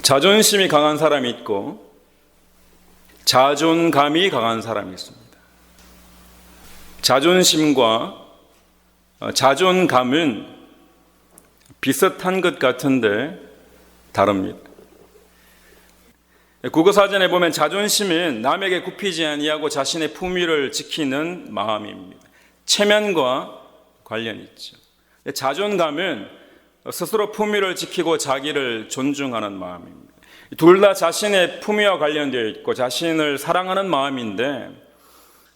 자존심이 강한 사람이 있고 자존감이 강한 사람이 있습니다. 자존심과 자존감은 비슷한 것 같은데 다릅니다. 국어사전에 보면 자존심은 남에게 굽히지 아니하고 자신의 품위를 지키는 마음입니다. 체면과 관련이 있죠. 자존감은 스스로 품위를 지키고 자기를 존중하는 마음입니다. 둘 다 자신의 품위와 관련되어 있고 자신을 사랑하는 마음인데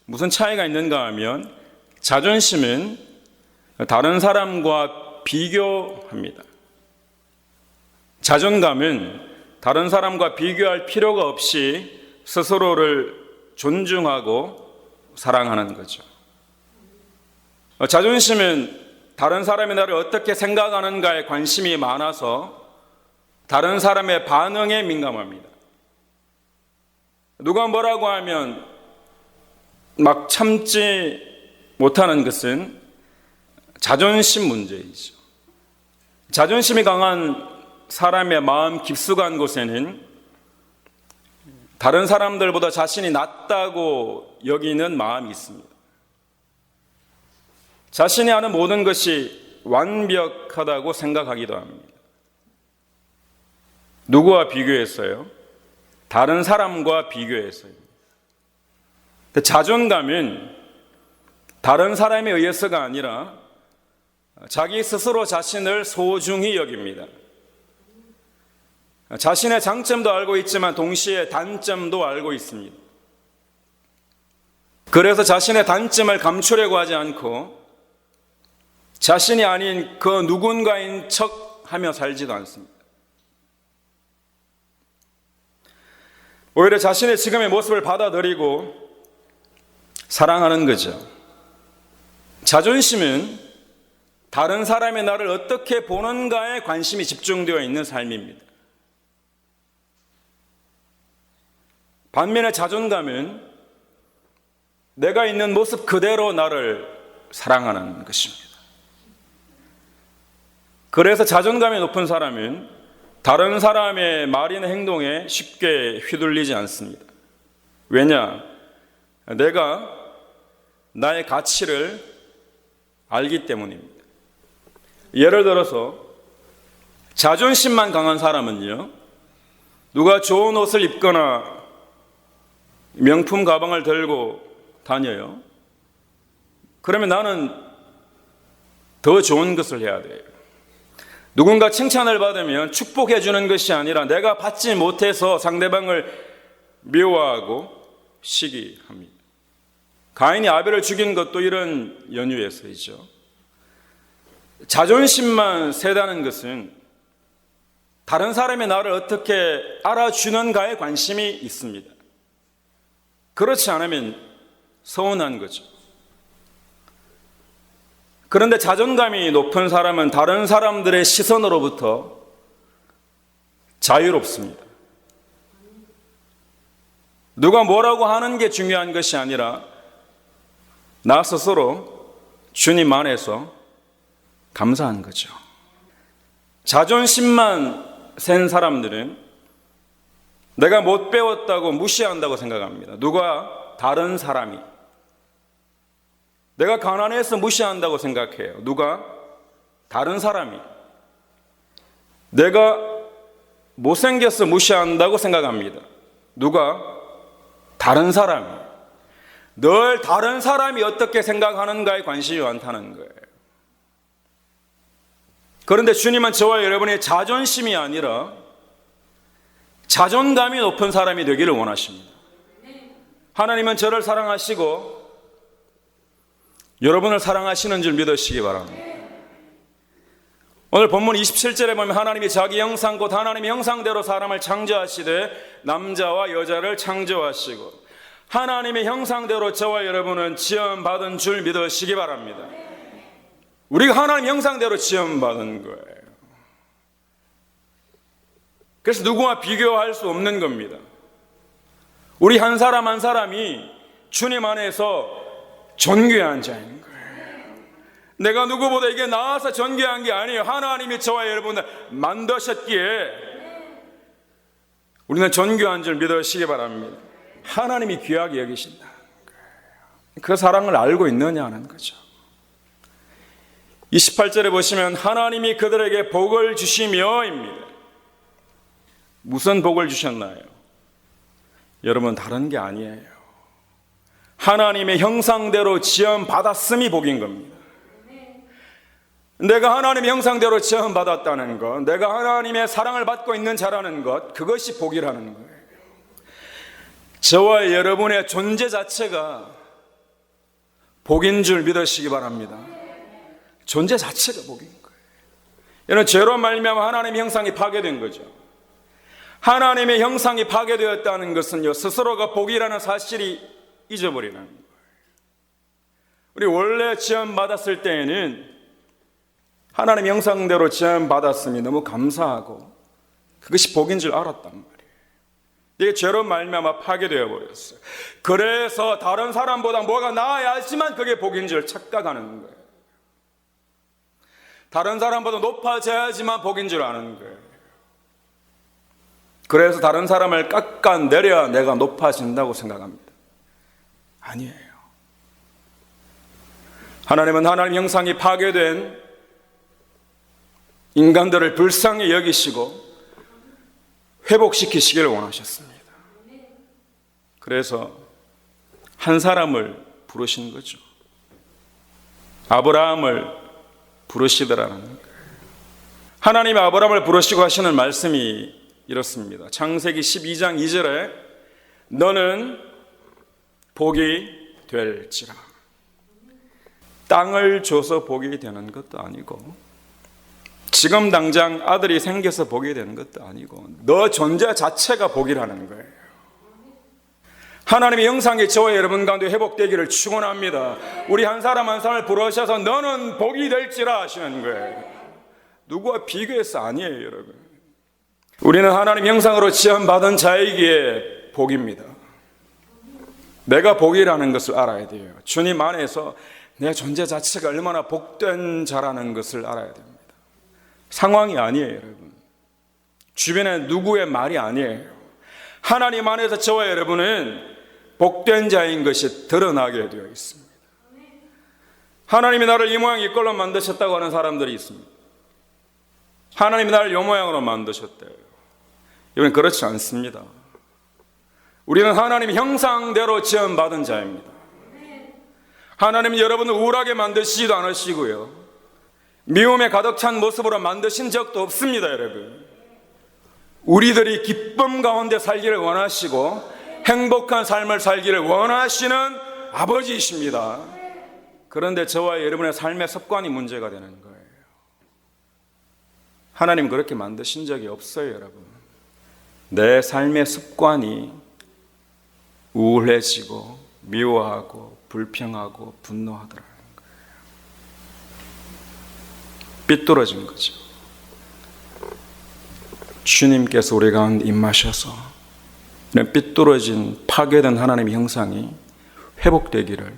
무슨 차이가 있는가 하면 자존심은 다른 사람과 비교합니다. 자존감은 다른 사람과 비교할 필요가 없이 스스로를 존중하고 사랑하는 거죠. 자존심은 다른 사람이 나를 어떻게 생각하는가에 관심이 많아서 다른 사람의 반응에 민감합니다. 누가 뭐라고 하면 막 참지 못하는 것은 자존심 문제이죠. 자존심이 강한 사람의 마음 깊숙한 곳에는 다른 사람들보다 자신이 낫다고 여기는 마음이 있습니다. 자신이 하는 모든 것이 완벽하다고 생각하기도 합니다. 누구와 비교했어요? 다른 사람과 비교했어요. 자존감은 다른 사람에 의해서가 아니라 자기 스스로 자신을 소중히 여깁니다. 자신의 장점도 알고 있지만 동시에 단점도 알고 있습니다. 그래서 자신의 단점을 감추려고 하지 않고 자신이 아닌 그 누군가인 척 하며 살지도 않습니다. 오히려 자신의 지금의 모습을 받아들이고 사랑하는 거죠. 자존심은 다른 사람이 나를 어떻게 보는가에 관심이 집중되어 있는 삶입니다. 반면에 자존감은 내가 있는 모습 그대로 나를 사랑하는 것입니다. 그래서 자존감이 높은 사람은 다른 사람의 말이나 행동에 쉽게 휘둘리지 않습니다. 왜냐? 내가 나의 가치를 알기 때문입니다. 예를 들어서 자존심만 강한 사람은요, 누가 좋은 옷을 입거나 명품 가방을 들고 다녀요. 그러면 나는 더 좋은 것을 해야 돼요. 누군가 칭찬을 받으면 축복해 주는 것이 아니라 내가 받지 못해서 상대방을 미워하고 시기합니다. 가인이 아벨을 죽인 것도 이런 연유에서이죠. 자존심만 세다는 것은 다른 사람이 나를 어떻게 알아주는가에 관심이 있습니다. 그렇지 않으면 서운한 거죠. 그런데 자존감이 높은 사람은 다른 사람들의 시선으로부터 자유롭습니다. 누가 뭐라고 하는 게 중요한 것이 아니라 나 스스로 주님 안에서 감사한 거죠. 자존심만 센 사람들은 내가 못 배웠다고 무시한다고 생각합니다. 누가 다른 사람이. 내가 가난해서 무시한다고 생각해요. 누가? 다른 사람이. 내가 못생겨서 무시한다고 생각합니다. 누가? 다른 사람이. 늘 다른 사람이 어떻게 생각하는가에 관심이 많다는 거예요. 그런데 주님은 저와 여러분의 자존심이 아니라 자존감이 높은 사람이 되기를 원하십니다. 하나님은 저를 사랑하시고 여러분을 사랑하시는 줄 믿으시기 바랍니다. 오늘 본문 27절에 보면 하나님이 자기 형상 곧 하나님의 형상대로 사람을 창조하시되 남자와 여자를 창조하시고 하나님의 형상대로 저와 여러분은 지음받은 줄 믿으시기 바랍니다. 우리가 하나님의 형상대로 지음받은 거예요. 그래서 누구와 비교할 수 없는 겁니다. 우리 한 사람 한 사람이 주님 안에서 존귀한 자인 거예요. 내가 누구보다 이게 나아서 존귀한 게 아니에요. 하나님이 저와 여러분을 만드셨기에 우리는 존귀한 줄 믿으시기 바랍니다. 하나님이 귀하게 여기신다. 그 사랑을 알고 있느냐는 거죠. 28절에 보시면 하나님이 그들에게 복을 주시며입니다. 무슨 복을 주셨나요? 여러분, 다른 게 아니에요. 하나님의 형상대로 지음받았음이 복인 겁니다. 내가 하나님의 형상대로 지음받았다는 것, 내가 하나님의 사랑을 받고 있는 자라는 것, 그것이 복이라는 거예요. 저와 여러분의 존재 자체가 복인 줄 믿으시기 바랍니다. 존재 자체가 복인 거예요. 이는 죄로 말미암아 하나님의 형상이 파괴된 거죠. 하나님의 형상이 파괴되었다는 것은요, 스스로가 복이라는 사실이 잊어버리는 거예요. 우리 원래 지음받았을 때에는 하나님의 형상대로 지음받았음이 너무 감사하고 그것이 복인 줄 알았단 말이에요. 이게 죄로 말미암아 파괴되어 버렸어요. 그래서 다른 사람보다 뭐가 나아야지만 그게 복인 줄 착각하는 거예요. 다른 사람보다 높아져야지만 복인 줄 아는 거예요. 그래서 다른 사람을 깎아내려야 내가 높아진다고 생각합니다. 아니에요. 하나님은 하나님 형상이 파괴된 인간들을 불쌍히 여기시고 회복시키시기를 원하셨습니다. 그래서 한 사람을 부르신 거죠. 아브라함을 부르시더라는 거예요. 하나님이 아브라함을 부르시고 하시는 말씀이 이렇습니다. 창세기 12장 2절에 너는 복이 될지라. 땅을 줘서 복이 되는 것도 아니고 지금 당장 아들이 생겨서 복이 되는 것도 아니고 너 존재 자체가 복이라는 거예요. 하나님의 형상이 저와 여러분 가운데 회복되기를 축원합니다. 우리 한 사람 한 사람을 부르셔서 너는 복이 될지라 하시는 거예요. 누구와 비교해서 아니에요, 여러분. 우리는 하나님 형상으로 지음받은 자이기에 복입니다. 내가 복이라는 것을 알아야 돼요. 주님 안에서 내 존재 자체가 얼마나 복된 자라는 것을 알아야 됩니다. 상황이 아니에요, 여러분. 주변에 누구의 말이 아니에요. 하나님 안에서 저와 여러분은 복된 자인 것이 드러나게 되어 있습니다. 하나님이 나를 이 모양 이 꼴로 만드셨다고 하는 사람들이 있습니다. 하나님이 나를 이 모양으로 만드셨대요. 이건 그렇지 않습니다. 우리는 하나님의 형상대로 지음받은 자입니다. 하나님은 여러분을 우울하게 만드시지도 않으시고요, 미움에 가득 찬 모습으로 만드신 적도 없습니다, 여러분. 우리들이 기쁨 가운데 살기를 원하시고 행복한 삶을 살기를 원하시는 아버지이십니다. 그런데 저와 여러분의 삶의 습관이 문제가 되는 거예요. 하나님 그렇게 만드신 적이 없어요, 여러분. 내 삶의 습관이 우울해지고 미워하고 불평하고 분노하더라. 삐뚤어진 거죠. 주님께서 우리 가운데 임하셔서 이런 삐뚤어진 파괴된 하나님의 형상이 회복되기를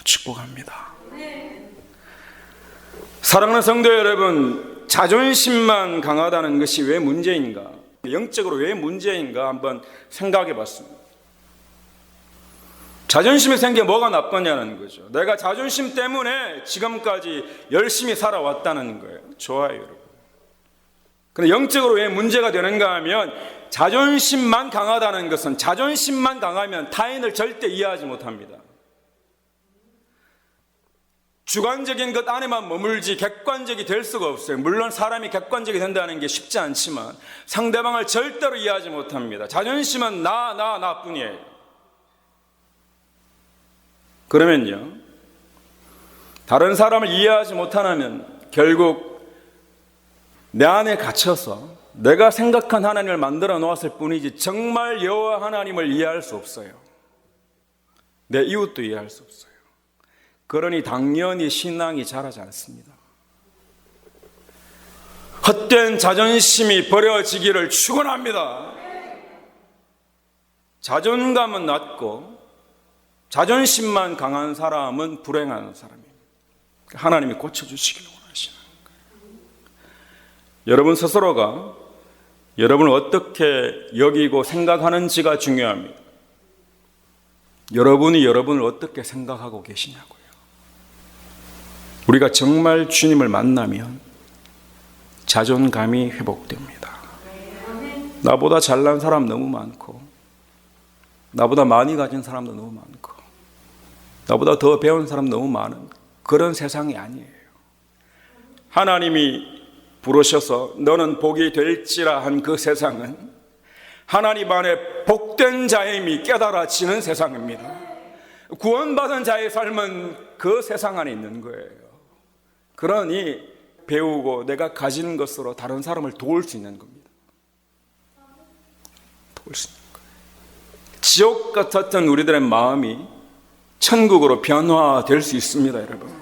축복합니다. 사랑하는 성도 여러분, 자존심만 강하다는 것이 왜 문제인가? 영적으로 왜 문제인가 한번 생각해 봤습니다. 자존심이 생겨 뭐가 나쁘냐는 거죠. 내가 자존심 때문에 지금까지 열심히 살아왔다는 거예요. 좋아요, 여러분. 그런데 영적으로 왜 문제가 되는가 하면 자존심만 강하다는 것은 자존심만 강하면 타인을 절대 이해하지 못합니다. 주관적인 것 안에만 머물지 객관적이 될 수가 없어요. 물론 사람이 객관적이 된다는 게 쉽지 않지만 상대방을 절대로 이해하지 못합니다. 자존심은 나뿐이에요. 그러면요, 다른 사람을 이해하지 못하면 결국 내 안에 갇혀서 내가 생각한 하나님을 만들어 놓았을 뿐이지 정말 여호와 하나님을 이해할 수 없어요. 내 이웃도 이해할 수 없어요. 그러니 당연히 신앙이 자라지 않습니다. 헛된 자존심이 버려지기를 축원합니다. 자존감은 낮고 자존심만 강한 사람은 불행한 사람입니다. 하나님이 고쳐주시기를 원하시는 거예요. 여러분 스스로가 여러분을 어떻게 여기고 생각하는지가 중요합니다. 여러분이 여러분을 어떻게 생각하고 계시냐고요. 우리가 정말 주님을 만나면 자존감이 회복됩니다. 나보다 잘난 사람 너무 많고, 나보다 많이 가진 사람도 너무 많고, 나보다 더 배운 사람 너무 많은 그런 세상이 아니에요. 하나님이 부르셔서 너는 복이 될지라 한 그 세상은 하나님 안에 복된 자의 힘이 깨달아지는 세상입니다. 구원받은 자의 삶은 그 세상 안에 있는 거예요. 그러니 배우고 내가 가진 것으로 다른 사람을 도울 수 있는 겁니다. 도울 수 있는 거예요. 지옥 같았던 우리들의 마음이 천국으로 변화될 수 있습니다, 여러분.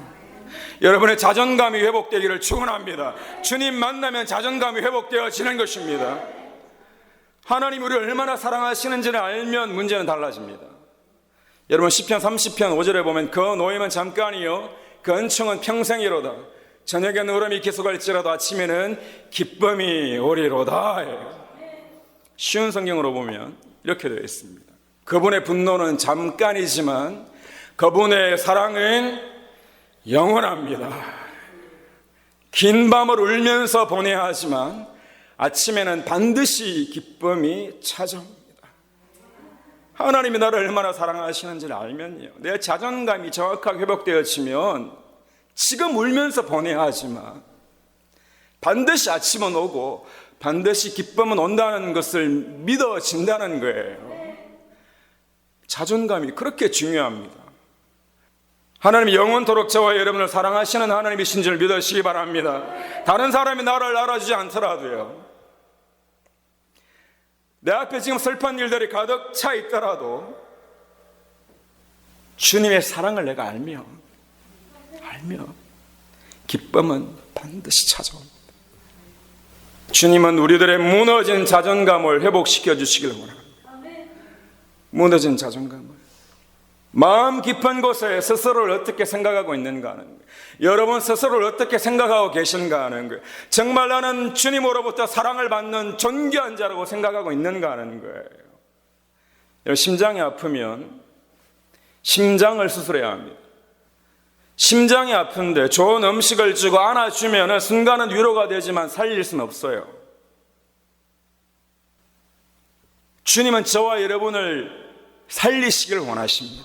여러분의 자존감이 회복되기를 축원합니다. 주님 만나면 자존감이 회복되어지는 것입니다. 하나님이 우리를 얼마나 사랑하시는지를 알면 문제는 달라집니다. 여러분 시편 30편 5절에 보면 그 노임은 잠깐이요 그 은총은 평생이로다. 저녁에는 울음이 계속할지라도 아침에는 기쁨이 오리로다. 쉬운 성경으로 보면 이렇게 되어 있습니다. 그분의 분노는 잠깐이지만 그분의 사랑은 영원합니다. 긴 밤을 울면서 보내야 하지만 아침에는 반드시 기쁨이 찾아옵니다. 하나님이 나를 얼마나 사랑하시는지를 알면요, 내 자존감이 정확하게 회복되어지면 지금 울면서 보내야 하지만 반드시 아침은 오고 반드시 기쁨은 온다는 것을 믿어진다는 거예요. 자존감이 그렇게 중요합니다. 하나님이 영원토록 저와 여러분을 사랑하시는 하나님이신 줄 믿으시기 바랍니다. 다른 사람이 나를 알아주지 않더라도요, 내 앞에 지금 슬픈 일들이 가득 차 있더라도 주님의 사랑을 내가 알면 기쁨은 반드시 찾아옵니다. 주님은 우리들의 무너진 자존감을 회복시켜 주시길 원합니다. 무너진 자존감을, 마음 깊은 곳에 스스로를 어떻게 생각하고 있는가 하는 거예요. 여러분 스스로를 어떻게 생각하고 계신가 하는 거예요. 정말 나는 주님으로부터 사랑을 받는 존귀한 자라고 생각하고 있는가 하는 거예요. 심장이 아프면 심장을 수술해야 합니다. 심장이 아픈데 좋은 음식을 주고 안아주면 순간은 위로가 되지만 살릴 수는 없어요. 주님은 저와 여러분을 살리시기를 원하십니다.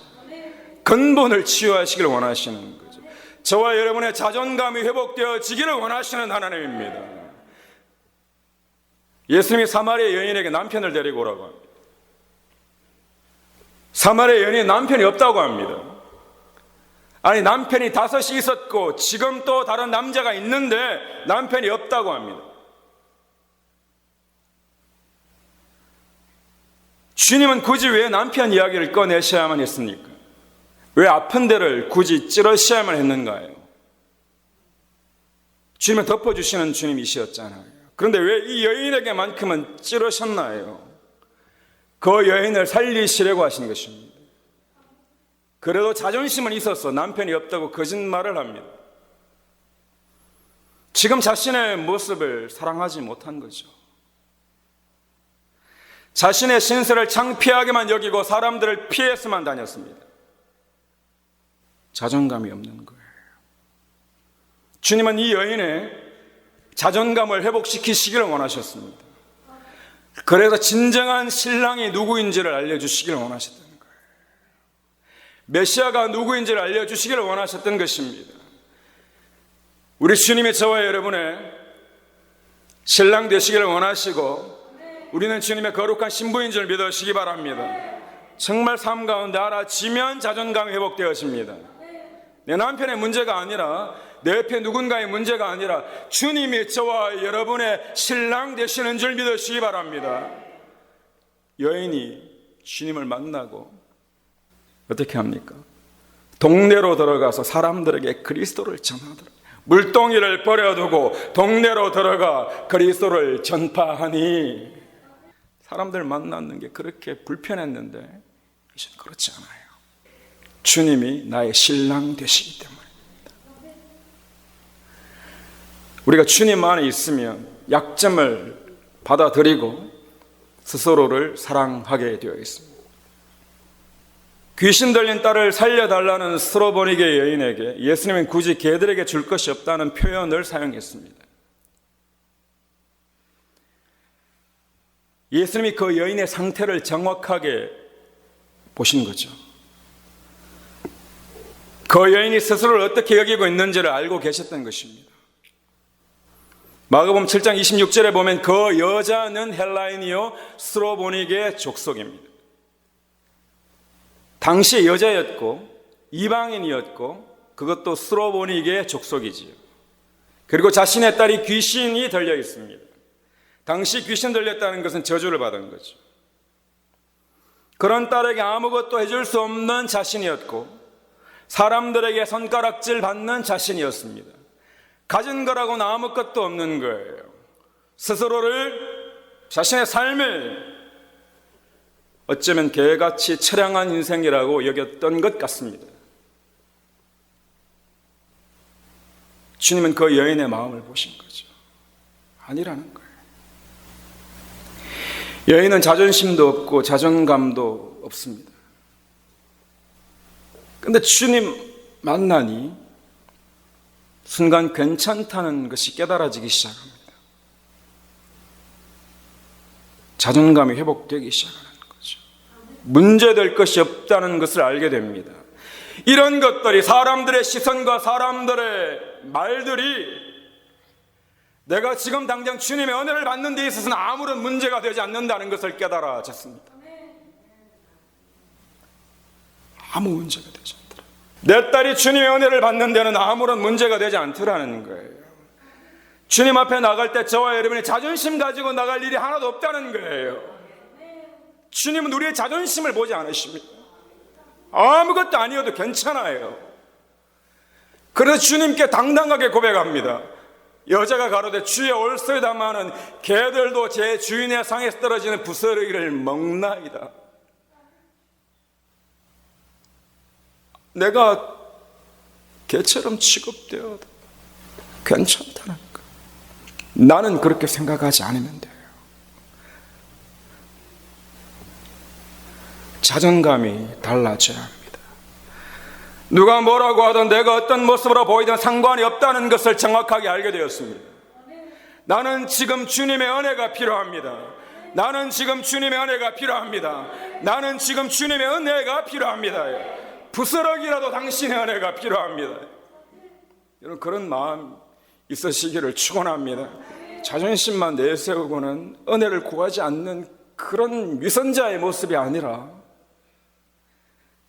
근본을 치유하시기를 원하시는 거죠. 저와 여러분의 자존감이 회복되어지기를 원하시는 하나님입니다. 예수님이 사마리아 여인에게 남편을 데리고 오라고 합니다. 사마리아 여인이 남편이 없다고 합니다. 아니, 남편이 5이 있었고 지금 또 다른 남자가 있는데 남편이 없다고 합니다. 주님은 굳이 왜 남편 이야기를 꺼내셔야만 했습니까? 왜 아픈 데를 굳이 찌르셔야만 했는가요? 주님은 덮어주시는 주님이셨잖아요. 그런데 왜 이 여인에게만큼은 찌르셨나요? 그 여인을 살리시려고 하신 것입니다. 그래도 자존심은 있어서 남편이 없다고 거짓말을 합니다. 지금 자신의 모습을 사랑하지 못한 거죠. 자신의 신세를 창피하게만 여기고 사람들을 피해서만 다녔습니다. 자존감이 없는 거예요. 주님은 이 여인의 자존감을 회복시키시기를 원하셨습니다. 그래서 진정한 신랑이 누구인지를 알려주시기를 원하셨던 거예요. 메시아가 누구인지를 알려주시기를 원하셨던 것입니다. 우리 주님이 저와 여러분의 신랑 되시기를 원하시고 우리는 주님의 거룩한 신부인 줄 믿으시기 바랍니다. 정말 삶 가운데 알아지면 자존감이 회복되어집니다. 내 남편의 문제가 아니라 내 옆에 누군가의 문제가 아니라 주님이 저와 여러분의 신랑 되시는 줄 믿으시기 바랍니다. 여인이 주님을 만나고 어떻게 합니까? 동네로 들어가서 사람들에게 그리스도를 전하더라. 물동이를 버려두고 동네로 들어가 그리스도를 전파하니, 사람들 만나는 게 그렇게 불편했는데 이제는 그렇지 않아요. 주님이 나의 신랑 되시기 때문입니다. 우리가 주님 안에 있으면 약점을 받아들이고 스스로를 사랑하게 되어 있습니다. 귀신 들린 딸을 살려달라는 스로보니게 여인에게 예수님은 굳이 걔들에게 줄 것이 없다는 표현을 사용했습니다. 예수님이 그 여인의 상태를 정확하게 보신 거죠. 그 여인이 스스로를 어떻게 여기고 있는지를 알고 계셨던 것입니다. 마가복음 7장 26절에 보면 그 여자는 헬라인이요 스로보니게 족속입니다. 당시 여자였고 이방인이었고 그것도 스로보니게 족속이지요. 그리고 자신의 딸이 귀신이 들려 있습니다. 당시 귀신 들렸다는 것은 저주를 받은 거죠. 그런 딸에게 아무것도 해줄 수 없는 자신이었고 사람들에게 손가락질 받는 자신이었습니다. 가진 거라고는 아무것도 없는 거예요. 스스로를, 자신의 삶을 어쩌면 개같이 처량한 인생이라고 여겼던 것 같습니다. 주님은 그 여인의 마음을 보신 거죠. 아니라는 거예요. 여인은 자존심도 없고 자존감도 없습니다. 근데 주님 만나니 순간 괜찮다는 것이 깨달아지기 시작합니다. 자존감이 회복되기 시작하는 거죠. 문제될 것이 없다는 것을 알게 됩니다. 이런 것들이 사람들의 시선과 사람들의 말들이 내가 지금 당장 주님의 은혜를 받는 데 있어서는 아무런 문제가 되지 않는다는 것을 깨달아졌습니다. 아무 문제가 되지 않더라. 내 딸이 주님의 은혜를 받는 데는 아무런 문제가 되지 않더라는 거예요. 주님 앞에 나갈 때 저와 여러분이 자존심 가지고 나갈 일이 하나도 없다는 거예요. 주님은 우리의 자존심을 보지 않으십니다. 아무것도 아니어도 괜찮아요. 그래서 주님께 당당하게 고백합니다. 여자가 가로되 주여 올소이다마는 개들도 제 주인의 상에서 떨어지는 부스러기를 먹나이다. 내가 개처럼 취급되어도 괜찮다는 거. 나는 그렇게 생각하지 않으면 돼요. 자존감이 달라져야 합니다. 누가 뭐라고 하든 내가 어떤 모습으로 보이든 상관이 없다는 것을 정확하게 알게 되었습니다. 나는 지금 주님의 은혜가 필요합니다. 나는 지금 주님의 은혜가 필요합니다. 나는 지금 주님의 은혜가 필요합니다. 부스러기라도 당신의 은혜가 필요합니다. 여러분 그런 마음 있으시기를 축원합니다. 자존심만 내세우고는 은혜를 구하지 않는 그런 위선자의 모습이 아니라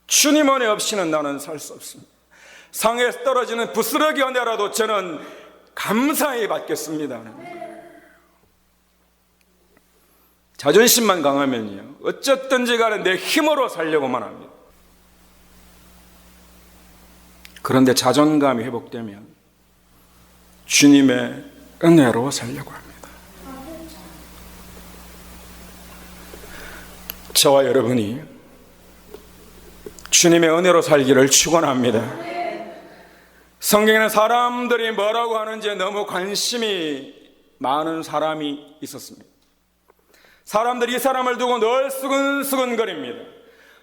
주님 은혜 없이는 나는 살 수 없습니다. 상에서 떨어지는 부스러기 은혜라도 저는 감사히 받겠습니다. 자존심만 강하면요 어쨌든지 간에 내 힘으로 살려고만 합니다. 그런데 자존감이 회복되면 주님의 은혜로 살려고 합니다. 저와 여러분이 주님의 은혜로 살기를 축원합니다. 성경에는 사람들이 뭐라고 하는지 너무 관심이 많은 사람이 있었습니다. 사람들이 이 사람을 두고 늘 수근수근거립니다.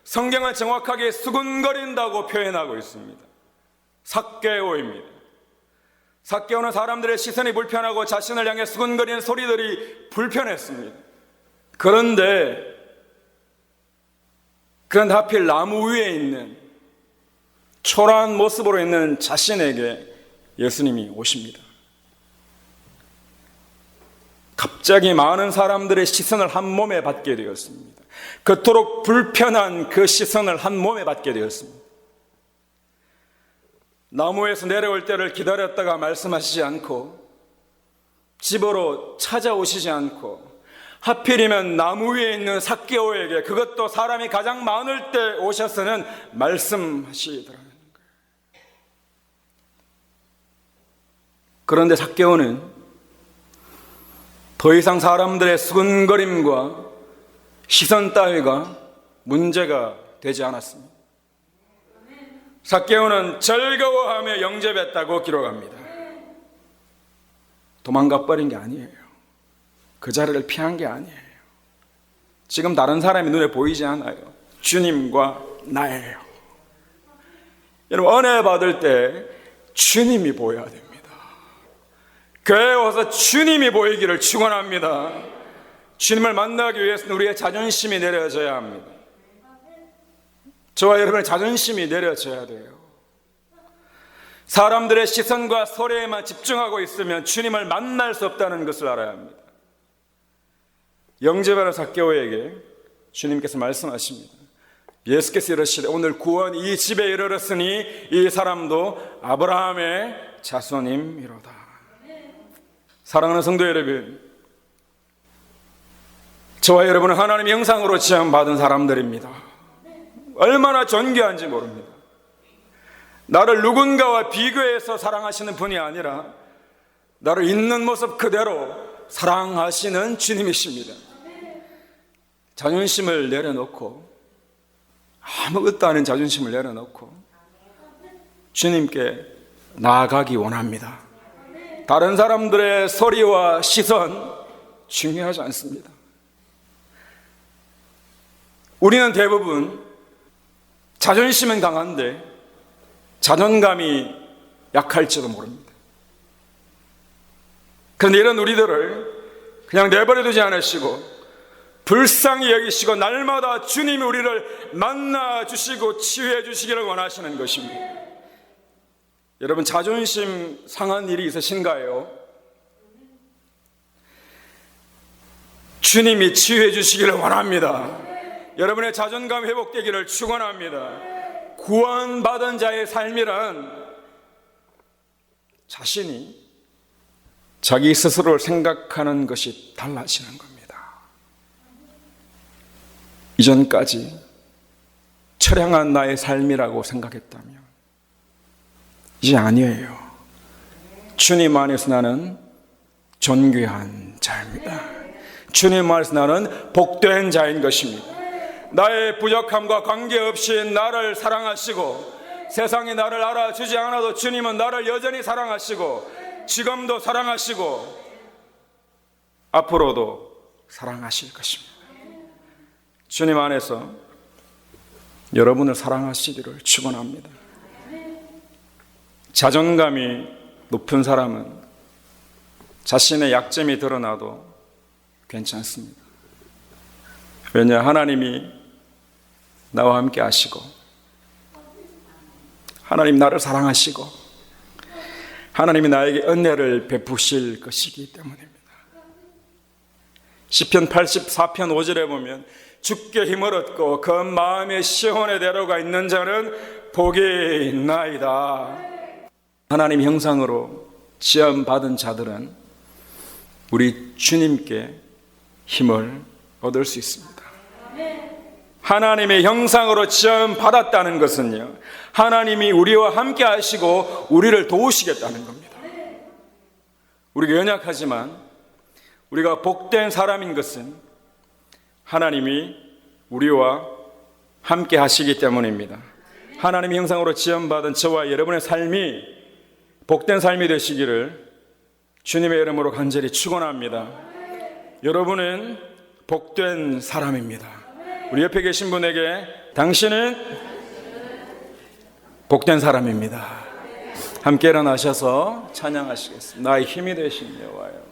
성경은 정확하게 수근거린다고 표현하고 있습니다. 삭개오입니다. 삭개오는 사람들의 시선이 불편하고 자신을 향해 수근거리는 소리들이 불편했습니다. 그런데 하필 나무 위에 있는 초라한 모습으로 있는 자신에게 예수님이 오십니다. 갑자기 많은 사람들의 시선을 한 몸에 받게 되었습니다. 그토록 불편한 그 시선을 한 몸에 받게 되었습니다. 나무에서 내려올 때를 기다렸다가 말씀하시지 않고 집으로 찾아오시지 않고 하필이면 나무 위에 있는 삭개오에게 그것도 사람이 가장 많을 때 오셔서는 말씀하시더라는 거예요. 그런데 삭개오는 더 이상 사람들의 수근거림과 시선 따위가 문제가 되지 않았습니다. 삭개오는 즐거워하며 영접했다고 기록합니다. 도망가 버린 게 아니에요. 그 자리를 피한 게 아니에요. 지금 다른 사람이 눈에 보이지 않아요. 주님과 나예요. 여러분, 은혜 받을 때 주님이 보여야 됩니다. 교회에 와서 주님이 보이기를 축원합니다. 주님을 만나기 위해서는 우리의 자존심이 내려져야 합니다. 저와 여러분의 자존심이 내려져야 돼요. 사람들의 시선과 소리에만 집중하고 있으면 주님을 만날 수 없다는 것을 알아야 합니다. 영접하는 삭개오에게 주님께서 말씀하십니다. 예수께서 이르시되 오늘 구원이 이 집에 이르렀으니 이 사람도 아브라함의 자손임이로다. 사랑하는 성도 여러분, 저와 여러분은 하나님의 형상으로 지음받은 사람들입니다. 얼마나 존귀한지 모릅니다. 나를 누군가와 비교해서 사랑하시는 분이 아니라 나를 있는 모습 그대로 사랑하시는 주님이십니다. 자존심을 내려놓고, 아무것도 아닌 자존심을 내려놓고 주님께 나아가기 원합니다. 다른 사람들의 소리와 시선 중요하지 않습니다. 우리는 대부분 자존심은 강한데 자존감이 약할지도 모릅니다. 그런데 이런 우리들을 그냥 내버려 두지 않으시고 불쌍히 여기시고 날마다 주님이 우리를 만나 주시고 치유해 주시기를 원하시는 것입니다. 여러분, 자존심 상한 일이 있으신가요? 주님이 치유해 주시기를 원합니다. 여러분의 자존감 회복되기를 축원합니다. 구원받은 자의 삶이란 자신이 자기 스스로를 생각하는 것이 달라지는 겁니다. 이전까지 처량한 나의 삶이라고 생각했다면 이제 아니에요. 주님 안에서 나는 존귀한 자입니다. 주님 안에서 나는 복된 자인 것입니다. 나의 부족함과 관계없이 나를 사랑하시고 세상이 나를 알아주지 않아도 주님은 나를 여전히 사랑하시고 지금도 사랑하시고 앞으로도 사랑하실 것입니다. 주님 안에서 여러분을 사랑하시기를 축원합니다. 자존감이 높은 사람은 자신의 약점이 드러나도 괜찮습니다. 왜냐, 하나님이 나와 함께 하시고 하나님 나를 사랑하시고 하나님이 나에게 은혜를 베푸실 것이기 때문입니다. 시편 84편 5절에 보면 주께 힘을 얻고 그 마음의 시온의 대로가 있는 자는 복이 있나이다. 하나님 형상으로 지음받은 자들은 우리 주님께 힘을 얻을 수 있습니다. 하나님의 형상으로 지음받았다는 것은요, 하나님이 우리와 함께 하시고 우리를 도우시겠다는 겁니다. 우리가 연약하지만 우리가 복된 사람인 것은 하나님이 우리와 함께 하시기 때문입니다. 하나님의 형상으로 지음받은 저와 여러분의 삶이 복된 삶이 되시기를 주님의 이름으로 간절히 축원합니다. 여러분은 복된 사람입니다. 우리 옆에 계신 분에게 당신은 복된 사람입니다. 함께 일어나셔서 찬양하시겠습니다. 나의 힘이 되신 여호와여.